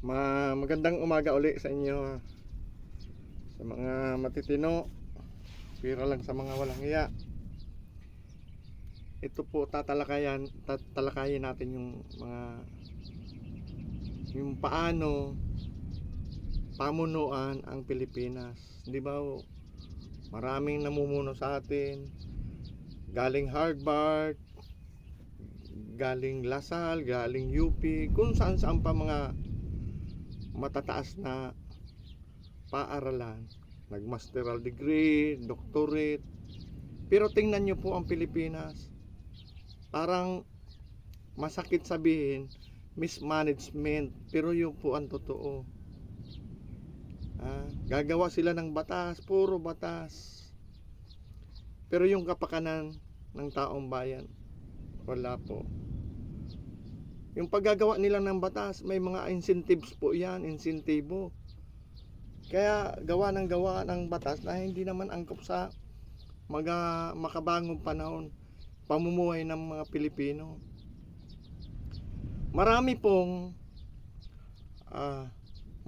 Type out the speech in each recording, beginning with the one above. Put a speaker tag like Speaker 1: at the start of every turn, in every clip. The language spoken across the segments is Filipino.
Speaker 1: Magandang umaga uli sa inyo, sa mga matitino, pira lang sa mga walang hiya. Ito po tatalakayin natin yung paano pamunuan ang Pilipinas. Di ba? Maraming namumuno sa atin, galing Harvard, galing Lasal, galing UP, kung saan saan pa mga matataas na paaralan, nagmasteral degree, doctorate. Pero tingnan nyo po ang Pilipinas, parang masakit sabihin mismanagement, pero yun po ang totoo. Gagawa sila ng batas, puro batas, pero yung kapakanan ng taong bayan, wala po. Yung paggagawa nila ng batas, may mga incentives po yan, insentibo. Kaya gawa ng batas na hindi naman angkop sa makabagong panahon, pamumuhay ng mga Pilipino. Marami pong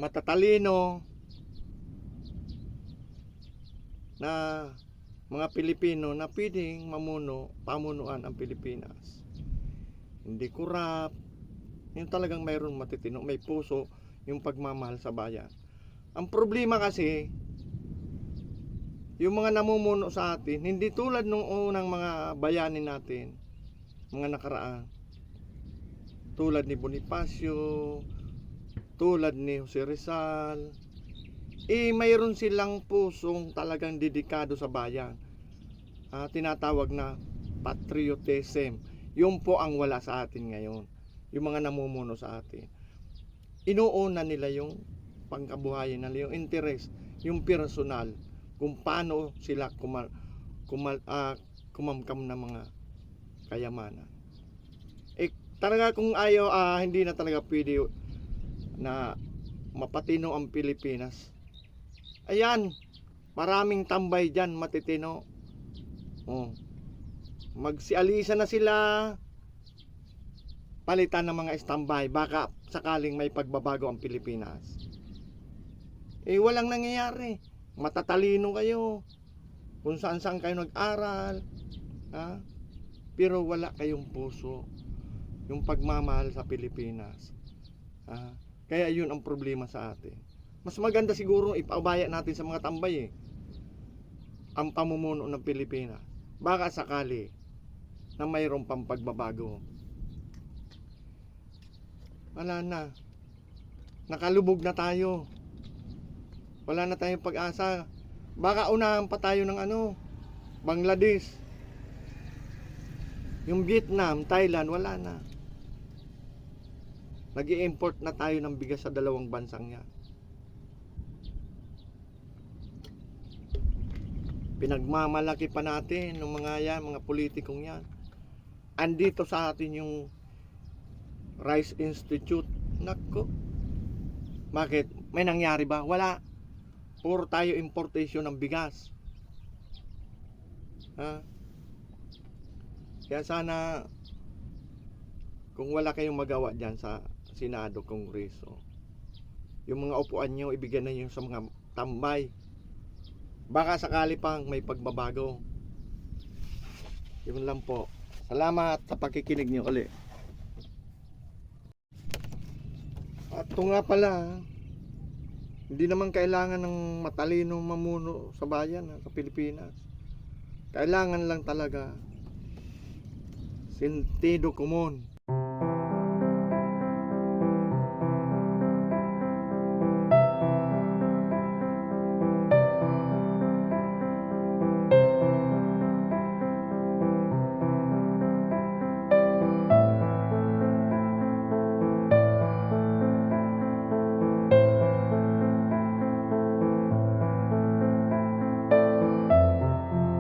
Speaker 1: matatalino na mga Pilipino na pwedeng pamunuan ang Pilipinas. Hindi kurap, yung talagang mayroon matitino, may puso, yung pagmamahal sa bayan. Ang problema kasi, yung mga namumuno sa atin, hindi tulad nung unang mga bayani natin, mga nakaraan. Tulad ni Bonifacio, tulad ni Jose Rizal, mayroon silang pusong talagang dedikado sa bayan. Tinatawag na patriotism. Yun po ang wala sa atin ngayon. Yung mga namumuno sa atin, inuuna nila yung pangkabuhayan nila, yung interest, yung personal, kung paano sila kumamkam ng mga kayamanan. Talaga kung ayaw, hindi na talaga pwede na mapatino ang Pilipinas. Ayan, maraming tambay dyan matitino. Magsialisa na sila, palitan ng mga standby, baka sakaling may pagbabago ang Pilipinas. Walang nangyayari. Matatalino kayo, kung saan saan kayo nag-aral, pero wala kayong puso, yung pagmamahal sa Pilipinas. Kaya yun ang problema sa atin. Mas maganda siguro ipaubaya natin sa mga tambay ang pamumuno ng Pilipinas, baka sakali na mayroon pang pagbabago. Wala na, nakalubog na tayo, wala na tayong pag-asa. Baka unahan pa tayo ng Bangladesh, yung Vietnam, Thailand, wala na. Nag-i-import na tayo ng bigas sa dalawang bansang yan. Pinagmamalaki pa natin ng mga politikong yan. Andito sa atin yung Rice Institute. Nako, bakit? May nangyari ba? Wala. Puro tayo importation ng bigas. Kaya sana, kung wala kayong magawa dyan sa Senado, Kongreso, yung mga upuan nyo, ibigyan na nyo sa mga tambay. Baka sakali pang may pagbabago. Yun lang po. Salamat sa pakikinig nyo ulit. At ito nga pala, hindi naman kailangan ng matalino mamuno sa bayan, sa Pilipinas. Kailangan lang talaga sentido común.